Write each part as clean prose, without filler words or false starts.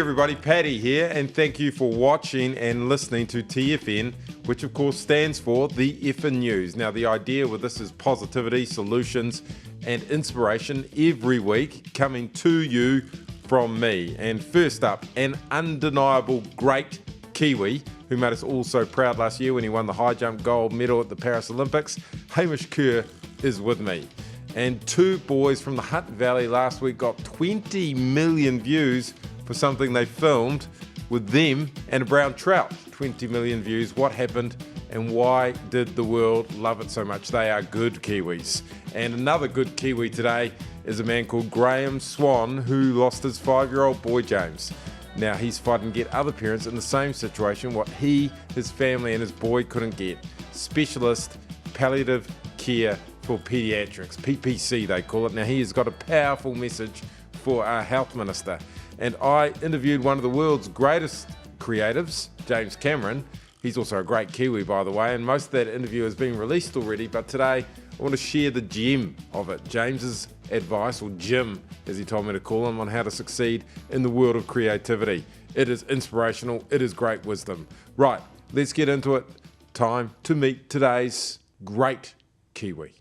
everybody, Paddy here, and thank you for watching and listening to TFN, which of course stands for the Effin News. Now the idea with this is positivity, solutions and inspiration every week coming to you from me. And first up, an undeniable great Kiwi who made us all so proud last year when he won the high jump gold medal at the Paris Olympics. Hamish Kerr is with me. And two boys from the Hutt Valley last week got 20 million views for something they filmed with them and a brown trout. 20 million views. What happened and why did the world love it so much? They are good Kiwis. And another good Kiwi today is a man called Graham Swan who lost his 5-year-old boy James. Now he's fighting to get other parents in the same situation, what he, his family and his boy couldn't get. Specialist palliative care for pediatrics, PPC they call it. Now he has got a powerful message for our health minister. And I interviewed one of the world's greatest creatives, James Cameron. He's also a great Kiwi, by the way, and most of that interview has been released already, but today I want to share the gem of it, James's advice, or Jim, as he told me to call him, on how to succeed in the world of creativity. It is inspirational, it is great wisdom. Right, let's get into it. Time to meet today's great Kiwi.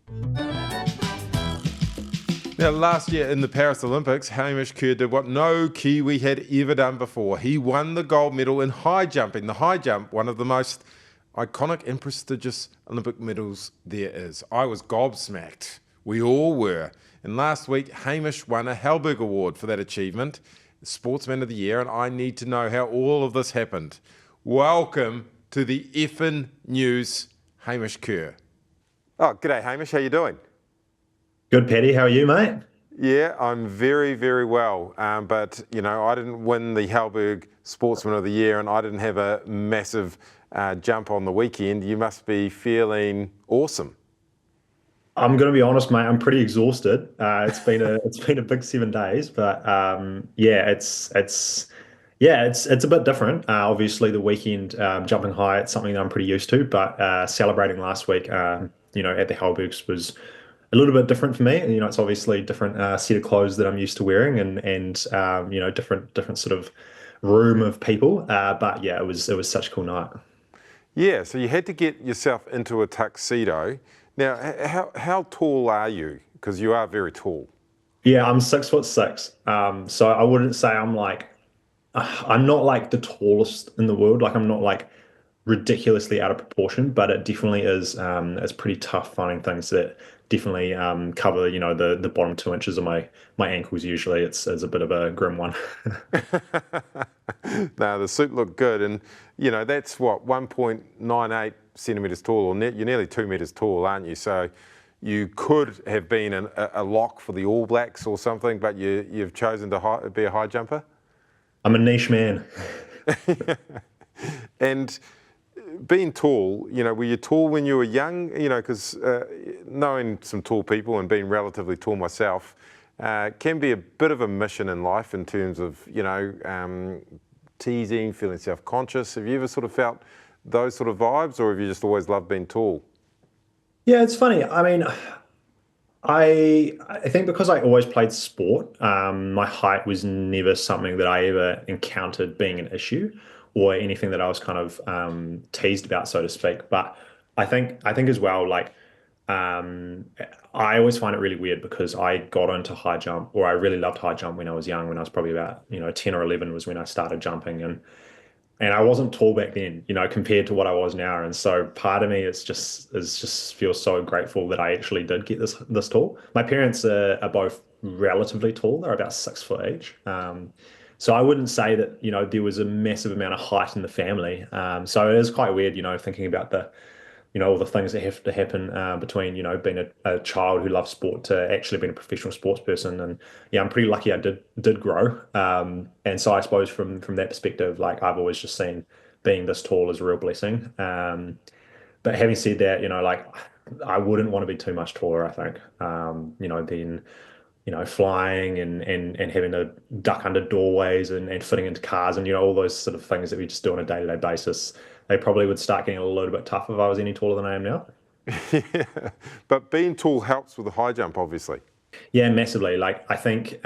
Now, last year in the Paris Olympics, Hamish Kerr did what no Kiwi had ever done before. He won the gold medal in high jumping. The high jump, one of the most iconic and prestigious Olympic medals there is. I was gobsmacked. We all were. And last week, Hamish won a Halberg Award for that achievement, Sportsman of the Year, and I need to know how all of this happened. Welcome to the Effin News, Hamish Kerr. Oh, g'day, Hamish. How you doing? Good, Paddy. How are you, mate? Yeah, I'm very, very well. But, you know, I didn't win the Halberg Sportsman of the Year and I didn't have a massive jump on the weekend. You must be feeling awesome. I'm going to be honest, mate. I'm pretty exhausted. It's been a big 7 days, but it's a bit different. Obviously, the weekend jumping high, it's something that I'm pretty used to. But celebrating last week, at the Halbergs was a little bit different for me. And, it's obviously different set of clothes that I'm used to wearing, and different sort of room of people. But yeah, it was such a cool night. Yeah, so you had to get yourself into a tuxedo. Now, how tall are you? Because you are very tall. Yeah, I'm 6'6". So I wouldn't say I'm not like the tallest in the world. Like I'm not like ridiculously out of proportion, but it definitely is. It's pretty tough finding things that definitely cover, the bottom 2 inches of my ankles. Usually, it's a bit of a grim one. No, the suit looked good, and that's what 1.98 centimeters tall, or you're nearly 2 meters tall, aren't you? So you could have been a lock for the All Blacks or something, but you've chosen to be a high jumper. I'm a niche man. And being tall, were you tall when you were young? Because knowing some tall people and being relatively tall myself can be a bit of a mission in life in terms of, teasing, feeling self-conscious. Have you ever sort of felt those sort of vibes, or have you just always loved being tall? Yeah, it's funny. I mean, I think because I always played sport, my height was never something that I ever encountered being an issue or anything that I was kind of teased about, so to speak. But I think as well, like I always find it really weird because I got into high jump, or I really loved high jump when I was young. When I was probably about 10 or 11 was when I started jumping, and I wasn't tall back then, compared to what I was now. And so part of me is just feels so grateful that I actually did get this tall. My parents are both relatively tall; they're about 6 foot each. So I wouldn't say that, there was a massive amount of height in the family. So it is quite weird, thinking about all the things that have to happen between, being a child who loves sport to actually being a professional sports person. And yeah, I'm pretty lucky I did grow. And so I suppose from that perspective, like I've always just seen being this tall as a real blessing. But having said that, I wouldn't want to be too much taller, I think. Then flying and having to duck under doorways and fitting into cars and, all those sort of things that we just do on a day-to-day basis, they probably would start getting a little bit tough if I was any taller than I am now. Yeah, but being tall helps with the high jump, obviously. Yeah, massively. Like I think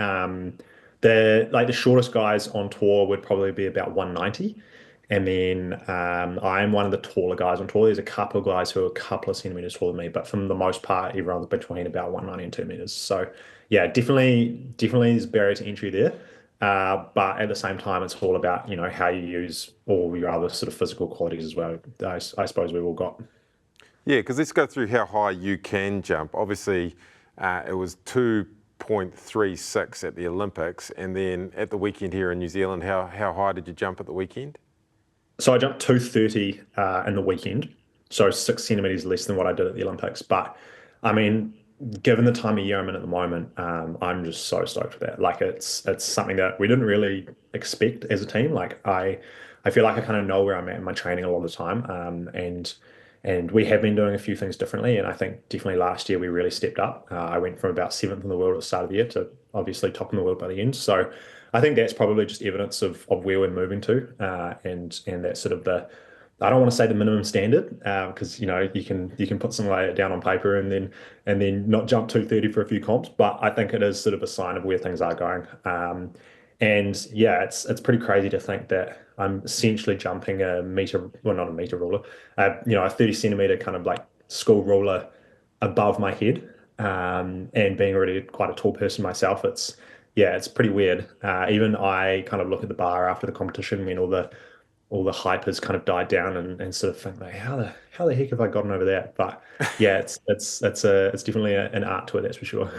the shortest guys on tour would probably be about 190. And then I'm one of the taller guys on tour. There's a couple of guys who are a couple of centimeters taller than me, but for the most part, everyone's between about 190 and 2 meters. So yeah, definitely there's a barrier to entry there. But at the same time, it's all about, how you use all your other sort of physical qualities as well. I suppose we've all got. Yeah, because let's go through how high you can jump. Obviously, it was 2.36 at the Olympics, and then at the weekend here in New Zealand, how high did you jump at the weekend? So I jumped 230 in the weekend, so 6 centimeters less than what I did at the Olympics. But I mean, given the time of year I'm in at the moment, I'm just so stoked for that. Like it's something that we didn't really expect as a team. Like I feel like I kind of know where I'm at in my training a lot of the time, and we have been doing a few things differently. And I think definitely last year we really stepped up. I went from about seventh in the world at the start of the year to obviously top in the world by the end. So I think that's probably just evidence of where we're moving to, and that's sort of I don't want to say the minimum standard, because you can put something like that down on paper and then not jump 230 for a few comps, but I think it is sort of a sign of where things are going. And yeah, it's pretty crazy to think that I'm essentially jumping a meter, well, not a meter ruler, a 30 centimeter kind of like school ruler above my head. And being already quite a tall person myself, it's pretty weird. Even I kind of look at the bar after the competition when all the hype has kind of died down, and sort of think like, how the heck have I gotten over that? But yeah, it's definitely an art to it, that's for sure.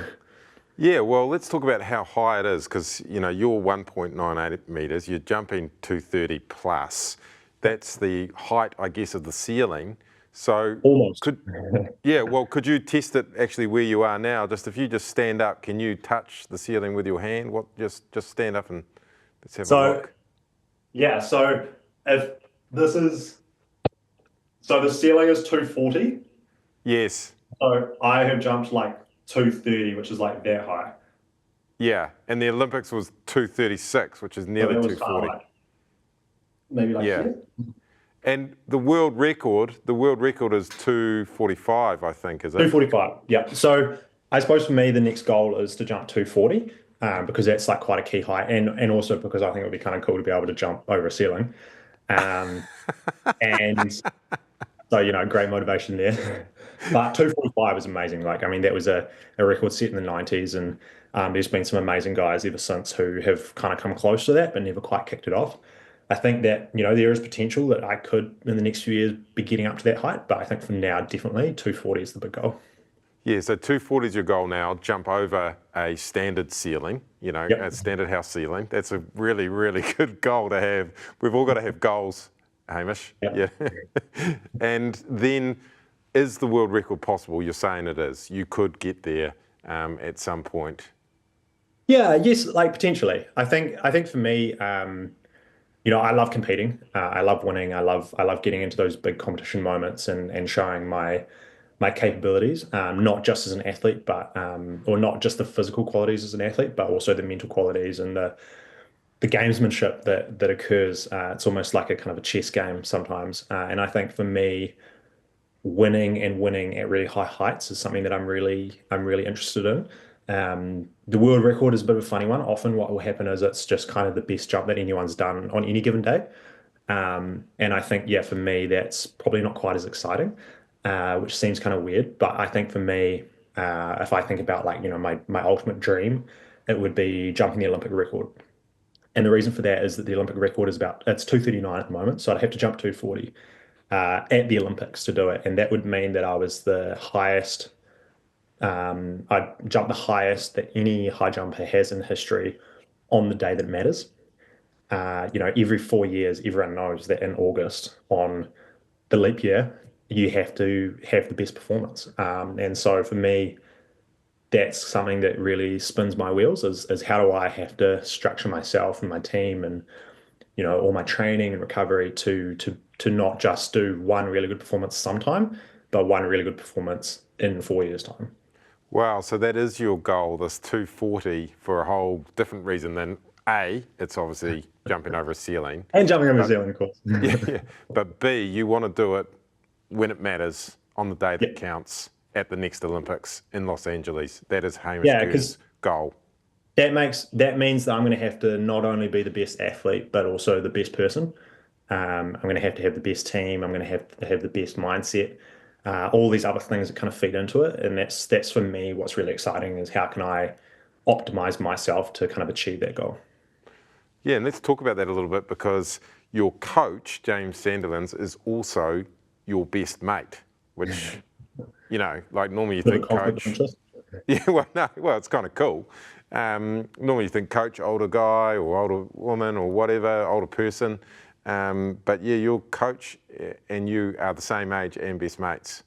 Yeah, well, let's talk about how high it is, because you're 1.98 meters, you're jumping 230 plus. That's the height, I guess, of the ceiling. So Almost. could you test it actually where you are now? Just if you just stand up, can you touch the ceiling with your hand? Just stand up and let's have a look. Yeah, so if this is so the ceiling is 240. Yes. So I have jumped like 230, which is like that high. Yeah, and the Olympics was 236, which is So nearly that was kind 240. of like maybe like Yeah. here. And the world record is 245, I think, is it? 245. Yeah. So I suppose for me, the next goal is to jump 240, because that's like quite a key height, and also because I think it would be kind of cool to be able to jump over a ceiling. And so, great motivation there. But 245 is amazing. Like, I mean, that was a record set in the 90s, and there's been some amazing guys ever since who have kind of come close to that, but never quite kicked it off. I think that, there is potential that I could, in the next few years, be getting up to that height. But I think for now, definitely 240 is the big goal. Yeah, so 240 is your goal now. Jump over a standard ceiling, Yep. a standard house ceiling. That's a really, really good goal to have. We've all got to have goals, Hamish. Yep. Yeah. And then, is the world record possible? You're saying it is. You could get there at some point. Yeah, yes, like potentially. I think for me, I love competing. I love winning. I love getting into those big competition moments and showing my capabilities, not just as an athlete, but or not just the physical qualities as an athlete, but also the mental qualities and the gamesmanship that occurs. It's almost like a kind of a chess game sometimes. And I think for me, winning at really high heights is something that I'm really interested in. The world record is a bit of a funny one. Often what will happen is it's just kind of the best jump that anyone's done on any given day. And I think, yeah, for me, that's probably not quite as exciting, which seems kind of weird. But I think for me, if I think about like, my ultimate dream, it would be jumping the Olympic record. And the reason for that is that the Olympic record it's 239 at the moment. So I'd have to jump 240 at the Olympics to do it. And that would mean that I was the highest, I'd jump the highest that any high jumper has in history on the day that matters. Every 4 years, everyone knows that in August on the leap year, you have to have the best performance. And so for me, that's something that really spins my wheels is how do I have to structure myself and my team and, all my training and recovery to not just do one really good performance sometime, but one really good performance in 4 years' time. Wow, so that is your goal, this 240, for a whole different reason than A, it's obviously jumping over a ceiling. And jumping over a ceiling, of course. Yeah. But B, you want to do it when it matters, on the day that counts, at the next Olympics in Los Angeles. That is Hamish Kerr's goal. that means that I'm going to have to not only be the best athlete, but also the best person. I'm going to have the best team. I'm going to have the best mindset. All these other things that kind of feed into it, and that's for me what's really exciting is how can I optimize myself to kind of achieve that goal. Yeah, and let's talk about that a little bit because your coach, James Sandilands, is also your best mate, which, like normally you Bit of a think conflict of coach. interest. Yeah, well, no, well, it's kind of cool. Normally you think coach, older guy or older woman or whatever, older person. But yeah, your coach and you are the same age and best mates.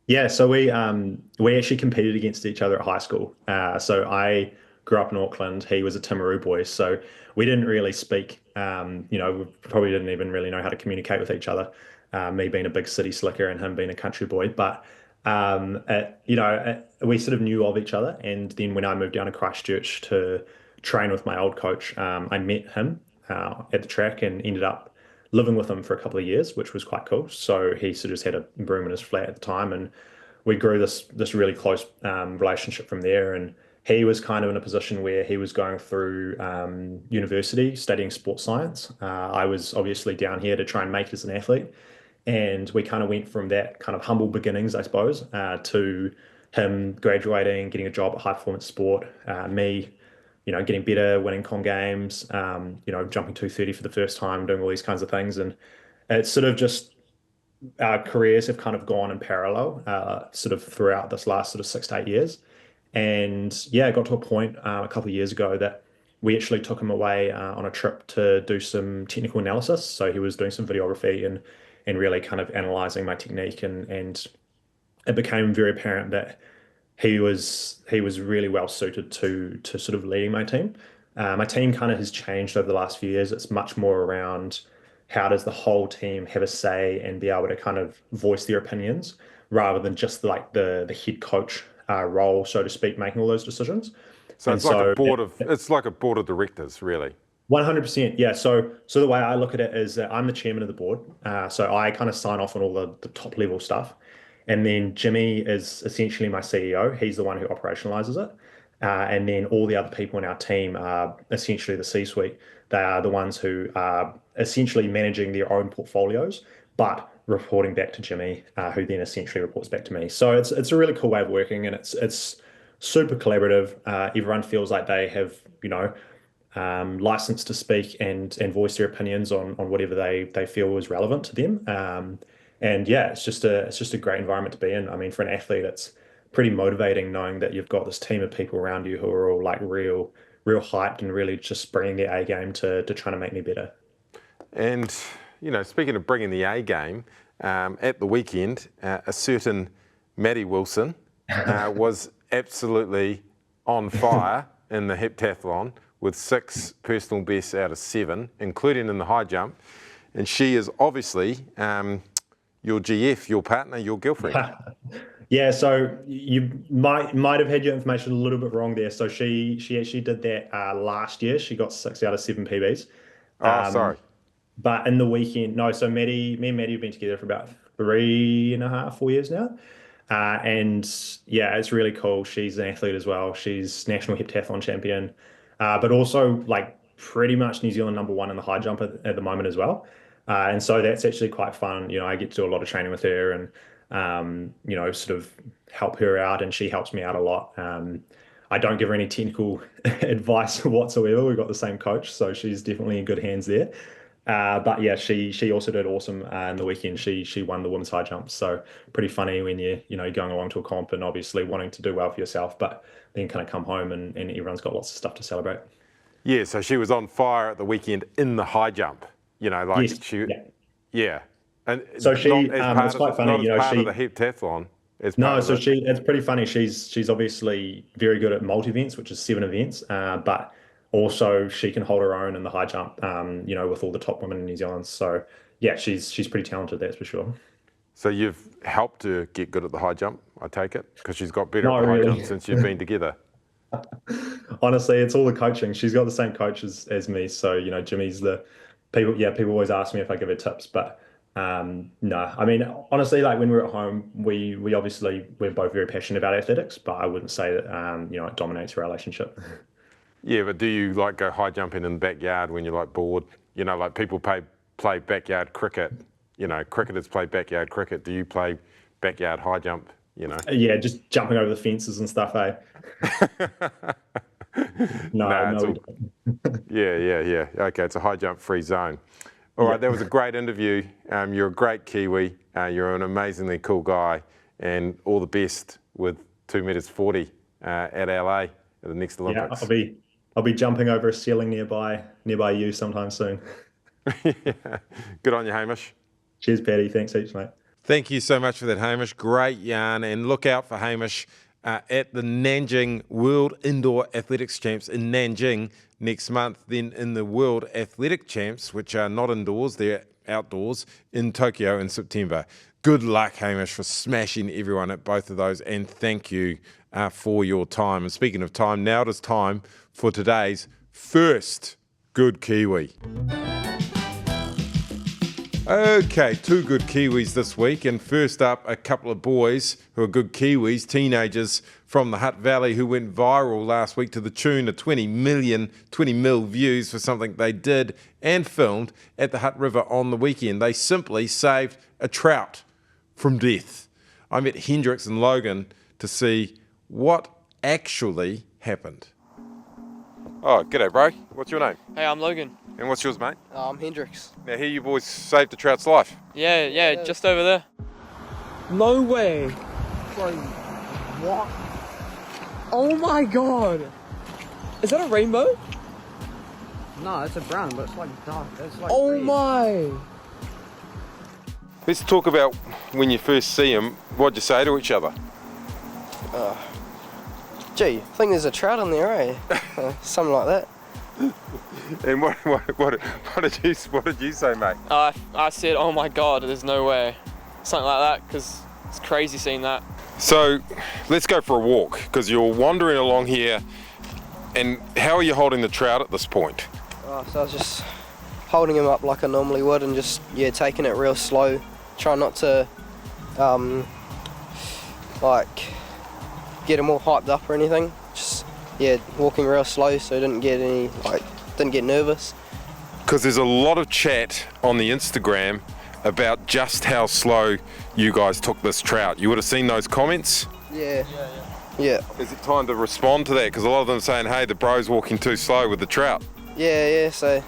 Yeah, so we actually competed against each other at high school. So I grew up in Auckland. He was a Timaru boy, so we didn't really speak. We probably didn't even really know how to communicate with each other. Me being a big city slicker and him being a country boy, but we sort of knew of each other. And then when I moved down to Christchurch to train with my old coach, I met him at the track and ended up living with him for a couple of years, which was quite cool. So he sort of just had a broom in his flat at the time, and we grew this really close relationship from there. And he was kind of in a position where he was going through university, studying sports science. I was obviously down here to try and make it as an athlete, and we kind of went from that kind of humble beginnings, I suppose, to him graduating, getting a job at high performance sport, me getting better, winning com games, jumping 230 for the first time, doing all these kinds of things. And it's sort of just our careers have kind of gone in parallel, sort of throughout this last sort of 6 to 8 years. And yeah, it got to a point a couple of years ago that we actually took him away on a trip to do some technical analysis. So he was doing some videography and really kind of analyzing my technique, and it became very apparent that he was really well suited to sort of leading my team. My team kind of has changed over the last few years. It's much more around how does the whole team have a say and be able to kind of voice their opinions rather than just like the head coach role, so to speak, making all those decisions. So And it's like a so board of it's like a board of directors, really. 100%. Yeah. So the way I look at it is that I'm the chairman of the board. So I kind of sign off on all the top level stuff. And then Jimmy is essentially my CEO. He's the one who operationalizes it. And then all the other people in our team are essentially the C-suite. They are the ones who are essentially managing their own portfolios, but reporting back to Jimmy, who then essentially reports back to me. So it's a really cool way of working, and it's super collaborative. Everyone feels like they have, license to speak and voice their opinions on whatever they feel is relevant to them. And yeah, it's just a great environment to be in. I mean, for an athlete, it's pretty motivating knowing that you've got this team of people around you who are all like real hyped and really just bringing their A game to trying to make me better. And speaking of bringing the A game, at the weekend, a certain Maddie Wilson was absolutely on fire in the heptathlon with 6 personal bests out of 7, including in the high jump. And she is obviously your GF, your partner, your girlfriend. Yeah, so you might have had your information a little bit wrong there. So she actually did that last year. She got 6 out of 7 PBs. Oh, sorry. But in the weekend, no. So me and Maddie have been together for about 3.5, 4 years now. And yeah, it's really cool. She's an athlete as well. She's national heptathlon champion, but also like pretty much New Zealand #1 in the high jump at the moment as well. And so that's actually quite fun. I get to do a lot of training with her and, sort of help her out, and she helps me out a lot. I don't give her any technical advice whatsoever. We've got the same coach, so she's definitely in good hands there. But yeah, she also did awesome in the weekend. She won the women's high jump. So pretty funny when you're going along to a comp and obviously wanting to do well for yourself, but then kind of come home and everyone's got lots of stuff to celebrate. Yeah, so she was on fire at the weekend in the high jump. Yes, yeah. Yeah. And So she, not as part it's of quite funny, not as part of the heptathlon. As part no, of so it. it's pretty funny. She's obviously very good at multi events, which is 7 events, but also she can hold her own in the high jump, with all the top women in New Zealand. So yeah, she's pretty talented, that's for sure. So you've helped her get good at the high jump, I take it, because she's got better Not at the high really. jump since you've been together. Honestly, it's all the coaching. She's got the same coach as me. So, Jimmy's the people. Yeah, people always ask me if I give her tips, but No, I mean, honestly, like when we're at home, we obviously we're both very passionate about athletics, but I wouldn't say that it dominates a relationship. Yeah, but do you like go high jumping in the backyard when you're like bored? You know, like people play backyard cricket. You know, cricketers play backyard cricket. Do you play backyard high jump? You know? Yeah, just jumping over the fences and stuff, eh? No, No, it's no, we all. don't. Yeah. Okay, it's a high jump free zone. All right, that was a great interview. You're a great Kiwi. You're an amazingly cool guy, and all the best with 2 meters 40 at LA at the next Yeah, Olympics. I'll be jumping over a ceiling nearby you sometime soon. Good on you, Hamish. Cheers, Patty. Thanks heaps, mate. Thank you so much for that, Hamish. Great yarn. And look out for Hamish at the Nanjing World Indoor Athletics Champs in Nanjing next month. Then in the World Athletic Champs, which are not indoors, they're outdoors, in Tokyo in September. Good luck, Hamish, for smashing everyone at both of those. And thank you for your time. And speaking of time, now it is time for today's first Good Kiwi. Okay, 2 good Kiwis this week, and first up, a couple of boys who are good Kiwis, teenagers from the Hutt Valley who went viral last week to the tune of 20 mil views for something they did and filmed at the Hutt River on the weekend. They simply saved a trout from death. I met Hendrix and Logan to see what actually happened. Oh, g'day, bro. What's your name? Hey, I'm Logan. And what's yours, mate? I'm Hendrix. Now, here you boys saved a trout's life. Yeah, just over there. No way. Like, what? Oh my god. Is that a rainbow? No, it's a brown, but it's like dark. It's like Oh green. my. Let's talk about when you first see him. What'd you say to each other? Gee, I think there's a trout in there, eh? Something like that. And what did you say, mate? I said, oh my god, there's no way. Something like that, because it's crazy seeing that. So, let's go for a walk, because you're wandering along here. And how are you holding the trout at this point? So I was just holding him up like I normally would and just, taking it real slow. Trying not to, get him all hyped up or anything. Just, walking real slow so I didn't get nervous. Because there's a lot of chat on the Instagram about just how slow you guys took this trout. You would have seen those comments? Yeah. Is it time to respond to that? Because a lot of them are saying, hey, the bro's walking too slow with the trout. Yeah, so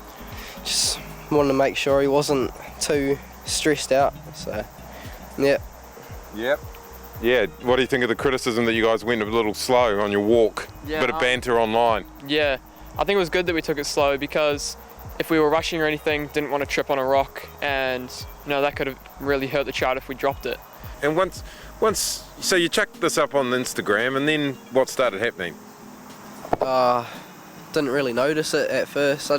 just wanted to make sure he wasn't too stressed out, so, yeah. Yep. Yeah, what do you think of the criticism that you guys went a little slow on your walk? Yeah, Bit of banter online. Yeah, I think it was good that we took it slow, because if we were rushing or anything, didn't want to trip on a rock, and that could have really hurt the trout if we dropped it. And once, so you chucked this up on Instagram, and then what started happening? Didn't really notice it at first.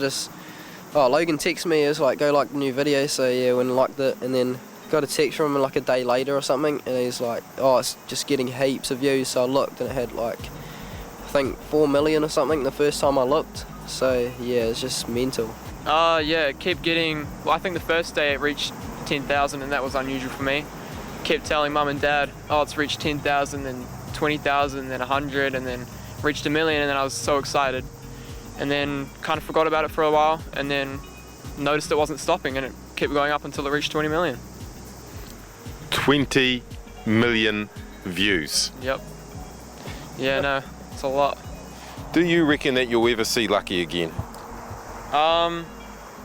Logan texted me, it was like, go like the new video, so yeah, went and liked it, and then got a text from him like a day later or something, and he's like, oh, it's just getting heaps of views. So I looked and it had like, I think 4 million or something the first time I looked. So yeah, it's just mental. It kept getting, I think the first day it reached 10,000, and that was unusual for me. Kept telling mum and dad, oh, it's reached 10,000, then 20,000, then 100, and then reached 1 million, and then I was so excited. And then kind of forgot about it for a while, and then noticed it wasn't stopping, and it kept going up until it reached 20 million. 20 million views. Yep. Yeah, no, it's a lot. Do you reckon that you'll ever see Lucky again?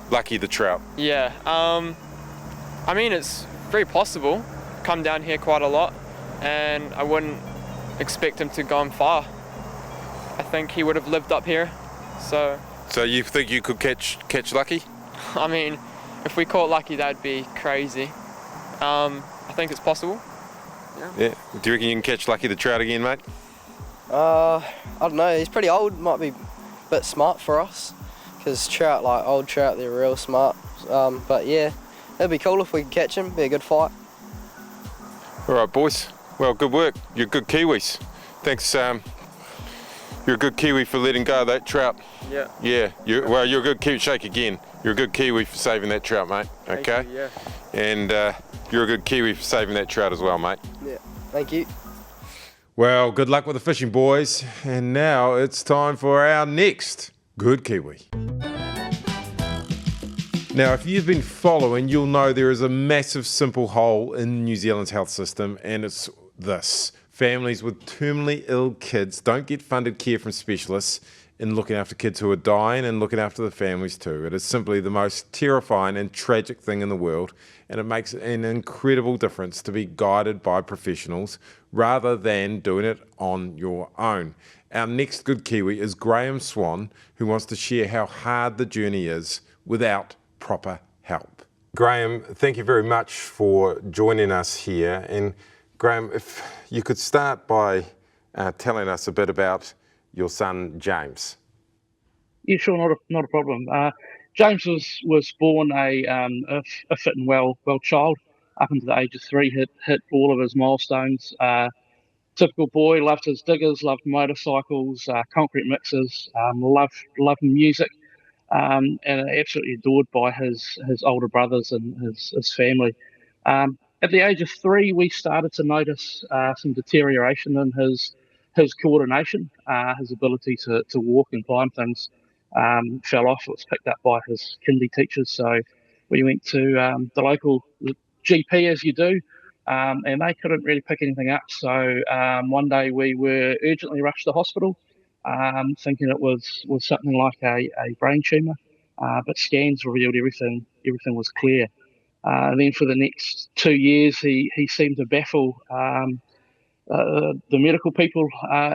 Lucky the trout. Yeah. I mean, it's very possible. Come down here quite a lot, and I wouldn't expect him to go far. I think he would have lived up here, so. So you think you could catch Lucky? I mean, if we caught Lucky, that'd be crazy. I think it's possible. Yeah. Do you reckon you can catch Lucky the trout again, mate? I don't know, he's pretty old, might be a bit smart for us, because trout, like old trout, they're real smart. But yeah, it'd be cool if we could catch him, be a good fight. All right, boys. Well, good work. You're good Kiwis. Thanks You're a good Kiwi for letting go of that trout. Yeah. Yeah, you're a good Kiwi. Shake again. You're a good Kiwi for saving that trout, mate. Okay? Thank you, yeah. And you're a good Kiwi for saving that trout as well, mate. Yeah, thank you. Well, good luck with the fishing, boys. And now it's time for our next Good Kiwi. Now, if you've been following, you'll know there is a massive simple hole in New Zealand's health system, and it's this. Families with terminally ill kids don't get funded care from specialists in looking after kids who are dying and looking after the families too. It is simply the most terrifying and tragic thing in the world, and it makes an incredible difference to be guided by professionals rather than doing it on your own. Our next Good Kiwi is Graham Swan, who wants to share how hard the journey is without proper help. Graham, thank you very much for joining us here. And Graham, if you could start by telling us a bit about your son, James. Yeah, sure, not a problem. James was born a fit and well child. Up until the age of 3, hit all of his milestones. Typical boy, loved his diggers, loved motorcycles, concrete mixers, loved music, and absolutely adored by his older brothers and his family. At the age of 3, we started to notice some deterioration in his coordination, his ability to walk and climb things fell off. It was picked up by his kindy teachers, so we went to the local GP, as you do, and they couldn't really pick anything up. So one day we were urgently rushed to hospital, thinking it was something like a brain tumour, but scans revealed everything was clear. And then for the next 2 years, he seemed to baffle the medical people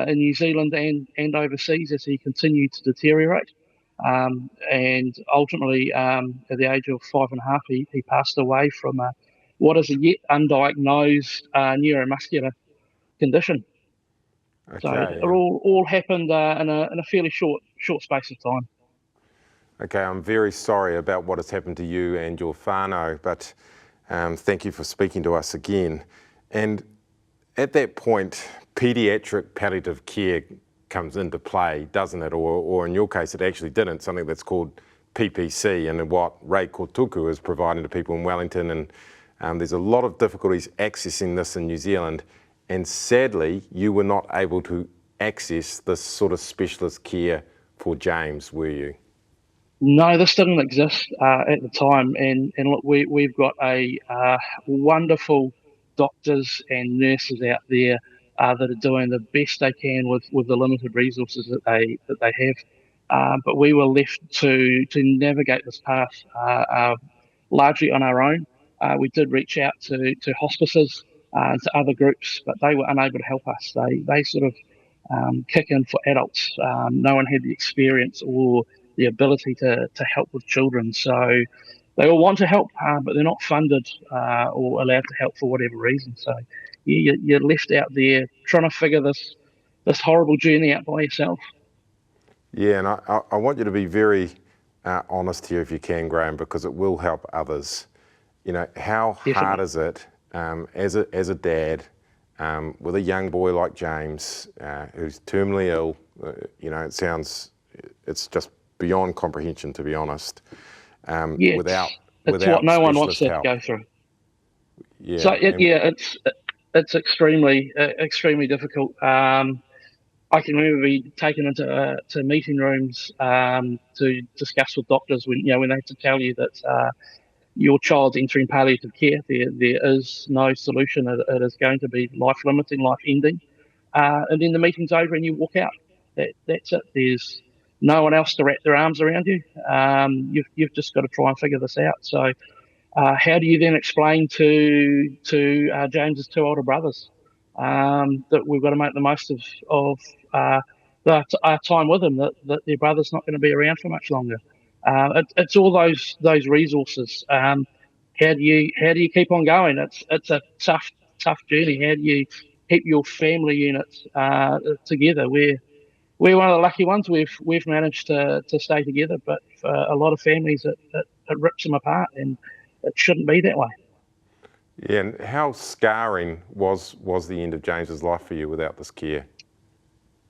in New Zealand and overseas as he continued to deteriorate. And ultimately, at the age of 5.5, he passed away from what is a yet undiagnosed neuromuscular condition. Okay. So it all happened in a fairly short space of time. Okay, I'm very sorry about what has happened to you and your whānau, but thank you for speaking to us again. And at that point, paediatric palliative care comes into play, doesn't it? Or in your case, it actually didn't, something that's called PPC, and what Ray Kotuku is providing to people in Wellington. And there's a lot of difficulties accessing this in New Zealand. And sadly, you were not able to access this sort of specialist care for James, were you? No, this didn't exist at the time, and look, we've got a wonderful doctors and nurses out there that are doing the best they can with the limited resources that they have. But we were left to navigate this path largely on our own. We did reach out to hospices and to other groups, but they were unable to help us. They sort of kick in for adults. No one had the experience or the ability to help with children. So they all want to help, but they're not funded or allowed to help for whatever reason. So you're left out there trying to figure this horrible journey out by yourself. Yeah, and I want you to be very honest here if you can, Graham, because it will help others. You know, how hard is it as a dad with a young boy like James who's terminally ill? You know, it's just beyond comprehension, to be honest. Without what no one wants to go through. Yeah. So it's extremely difficult. I can remember being taken into to meeting rooms to discuss with doctors when they have to tell you that your child's entering palliative care. There is no solution. It is going to be life limiting, life ending. And then the meeting's over and you walk out. That's it. There's no one else to wrap their arms around you. You've just got to try and figure this out. So how do you then explain to James's 2 older brothers that we've got to make the most of our time with them, that their brother's not going to be around for much longer? It's all those resources. How do you keep on going? It's a tough journey. How do you keep your family units together? We're one of the lucky ones. We've managed to stay together, but for a lot of families, it rips them apart, and it shouldn't be that way. Yeah, and how scarring was the end of James's life for you without this care?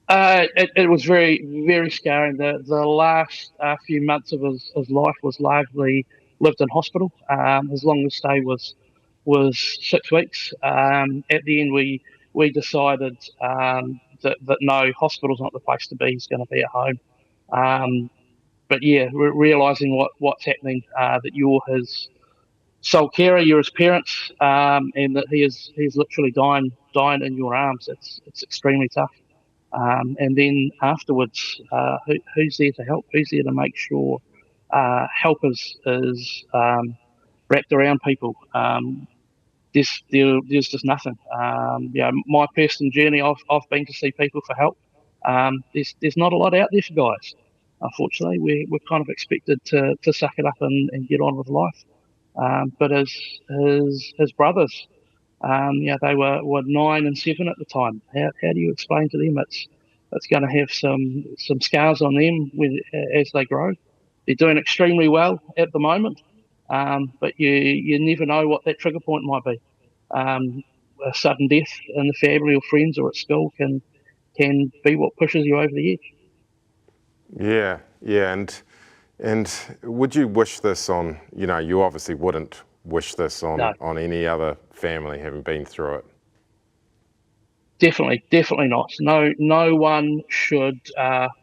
It was very, very scary. The last few months of his life was largely lived in hospital. His longest stay was 6 weeks. At the end, we decided that no, hospital's not the place to be. He's going to be at home. But yeah, realizing what's happening, that you're his sole carer, you're his parents, and that he's literally dying in your arms. It's extremely tough. And then afterwards, who's there to help? Who's there to make sure help is wrapped around people? There's just nothing. My personal journey, I've been to see people for help. There's not a lot out there for guys. Unfortunately, we're kind of expected to suck it up and get on with life. But his brothers, they were 9 and 7 at the time. How do you explain to them it's going to have some scars on them as they grow? They're doing extremely well at the moment, but you never know what that trigger point might be. A sudden death in the family or friends or at school can be what pushes you over the edge. Yeah, and would you wish this on? You obviously wouldn't wish this on No. on any other family having been through it. Definitely not. No one should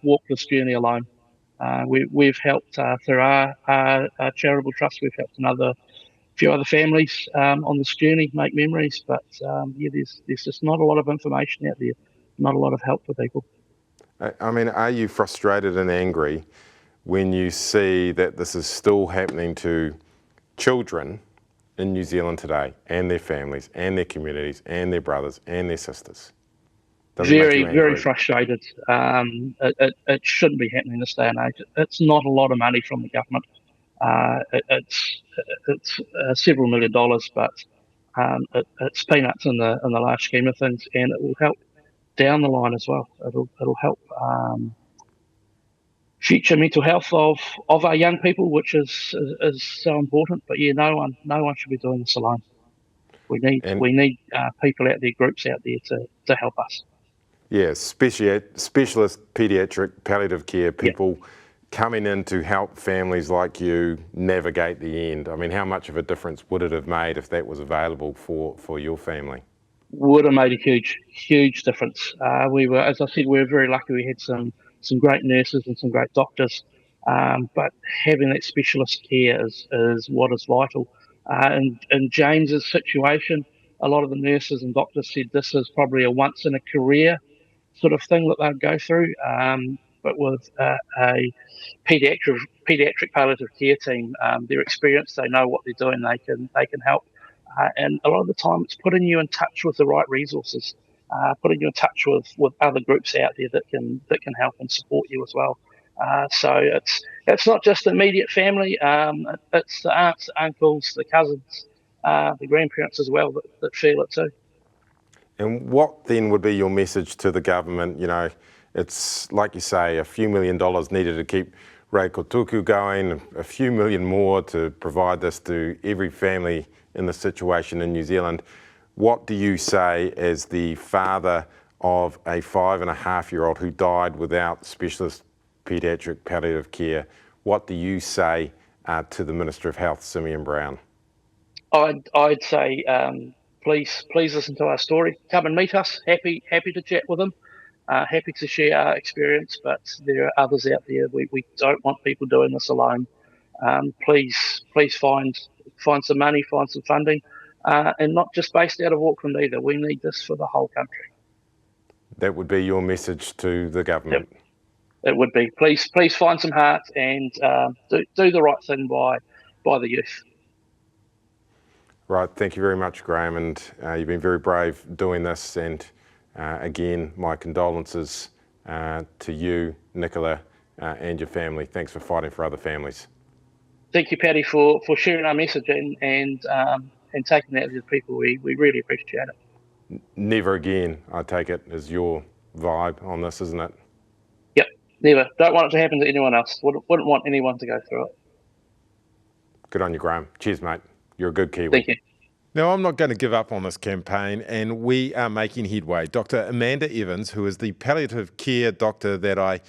walk this journey alone. We've helped through our charitable trust. We've helped another few other families on this journey make memories, but there's just not a lot of information out there, not a lot of help for people. I mean, are you frustrated and angry when you see that this is still happening to children in New Zealand today, and their families, and their communities, and their brothers, and their sisters? Does it make you angry? Very frustrated. It shouldn't be happening this day and age. It's not a lot of money from the government. It's several $1 million, but it's peanuts in the large scheme of things, and it will help down the line as well. It'll help future mental health of our young people, which is so important. But yeah, no one should be doing this alone. We need people out there, groups out there to help us. Yeah, specialist paediatric palliative care people coming in to help families like you navigate the end. I mean, how much of a difference would it have made if that was available for your family? Would have made a huge difference. We were, as I said, we were very lucky. We had some great nurses and some great doctors, but having that specialist care is what is vital. And in James's situation, a lot of the nurses and doctors said this is probably a once in a career sort of thing that they'd go through. But with a pediatric palliative care team, they're experienced, they know what they're doing, they can help. And a lot of the time, it's putting you in touch with the right resources, putting you in touch with other groups out there that can help and support you as well. So it's not just the immediate family; it's the aunts, the uncles, the cousins, the grandparents as well that feel it too. And what then would be your message to the government? It's like you say, a few $1 million needed to keep Reikotuku going, a few million more to provide this to every family in the situation in New Zealand. What do you say as the father of a 5.5-year-old who died without specialist paediatric palliative care? What do you say to the Minister of Health, Simeon Brown? I'd say please listen to our story. Come and meet us. Happy to chat with them. Happy to share our experience, but there are others out there. We don't want people doing this alone. Please find some money, find some funding, and not just based out of Auckland either. We need this for the whole country. That would be your message to the government. Yep. It would be. Please find some heart and do the right thing by the youth. Right, thank you very much, Graham, and you've been very brave doing this, and again, my condolences to you, Nicola, and your family. Thanks for fighting for other families. Thank you, Paddy, for sharing our message and taking that to the people. We really appreciate it. Never again, I take it, is your vibe on this, isn't it? Yep, never. Don't want it to happen to anyone else. Wouldn't want anyone to go through it. Good on you, Graham. Cheers, mate. You're a good Kiwi. Thank you. Now, I'm not going to give up on this campaign, and we are making headway. Dr. Amanda Evans, who is the palliative care doctor that I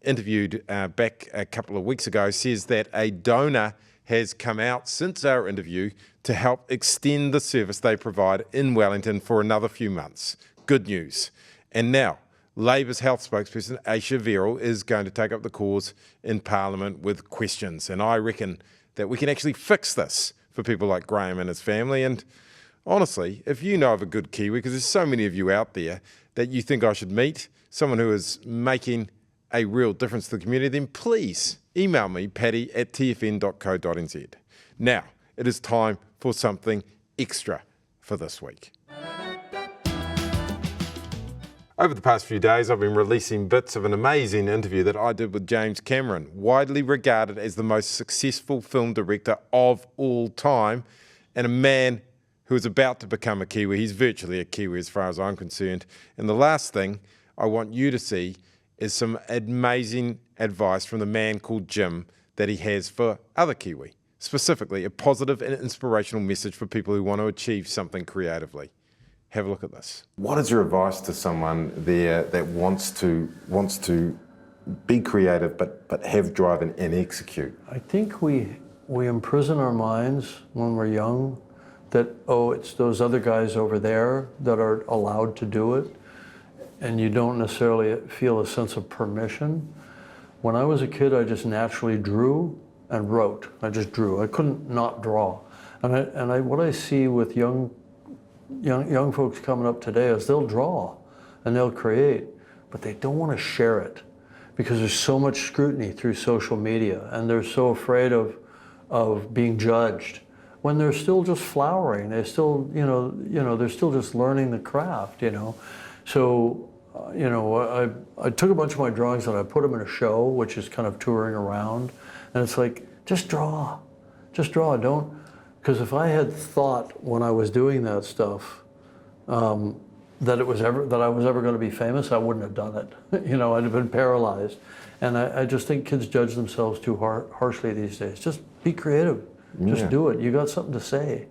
interviewed back a couple of weeks ago, says that a donor has come out since our interview to help extend the service they provide in Wellington for another few months. Good news. And now, Labour's health spokesperson, Aisha Verrall, is going to take up the cause in Parliament with questions. And I reckon that we can actually fix this for people like Graham and his family. And honestly, if you know of a good Kiwi, because there's so many of you out there that you think I should meet, someone who is making a real difference to the community, then please email me, paddy@tfn.co.nz. Now, it is time for something extra for this week. Over the past few days, I've been releasing bits of an amazing interview that I did with James Cameron, widely regarded as the most successful film director of all time, and a man who is about to become a Kiwi. He's virtually a Kiwi as far as I'm concerned. And the last thing I want you to see is some amazing advice from the man called Jim that he has for other Kiwi, specifically a positive and inspirational message for people who want to achieve something creatively. Have a look at this. What is your advice to someone there that wants to be creative but have drive and execute? I think we imprison our minds when we're young that, oh, it's those other guys over there that are allowed to do it, and you don't necessarily feel a sense of permission. When I was a kid, I just naturally drew and wrote. I just drew. I couldn't not draw. And what I see with young folks coming up today is they'll draw and they'll create, but they don't want to share it because there's so much scrutiny through social media, and they're so afraid of being judged when they're still just flowering. They're still, they're still just learning the craft, So, I took a bunch of my drawings and I put them in a show, which is kind of touring around, and it's like, just draw, don't. Because if I had thought when I was doing that stuff that I was ever going to be famous, I wouldn't have done it. I'd have been paralyzed. And I just think kids judge themselves too harshly these days. Just be creative. Just do it. You got something to say.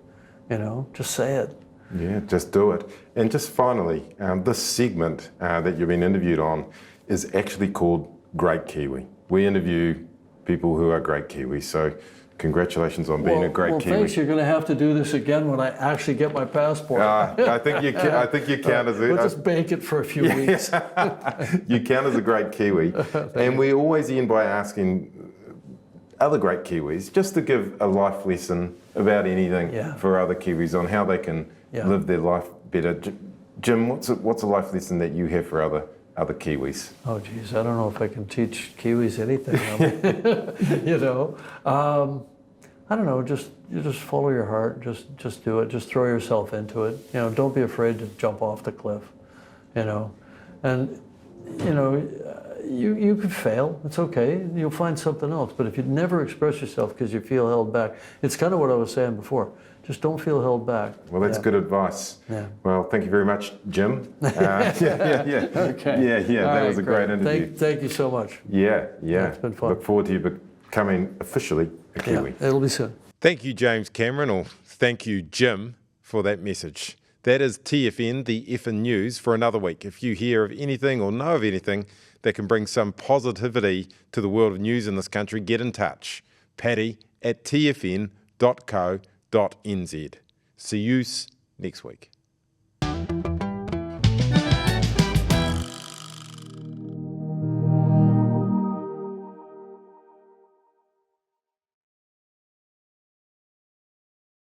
Just say it. Yeah, just do it. And just finally, this segment that you've been interviewed on is actually called Great Kiwi. We interview people who are great Kiwis. So congratulations on being a great Kiwi. Thanks. You're going to have to do this again when I actually get my passport. I think you count as a... We'll just bake it for a few weeks. You count as a great Kiwi. And we always end by asking other great Kiwis just to give a life lesson about anything for other Kiwis on how they can live their life better. Jim, what's a life lesson that you have for other Kiwis? Oh, geez, I don't know if I can teach Kiwis anything. I don't know. Just follow your heart. Just do it. Just throw yourself into it. Don't be afraid to jump off the cliff. And you could fail. It's okay. You'll find something else. But if you never express yourself because you feel held back, it's kind of what I was saying before. Just don't feel held back. Well, that's good advice. Yeah. Well, thank you very much, Jim. Okay. That was a great interview. Thank you so much. Yeah. It's been fun. Look forward to you becoming officially a Kiwi. Yeah, it'll be soon. Thank you, James Cameron, or thank you, Jim, for that message. That is TFN, the effing news, for another week. If you hear of anything or know of anything that can bring some positivity to the world of news in this country, get in touch. Paddy@tfn.co.nz. See you next week.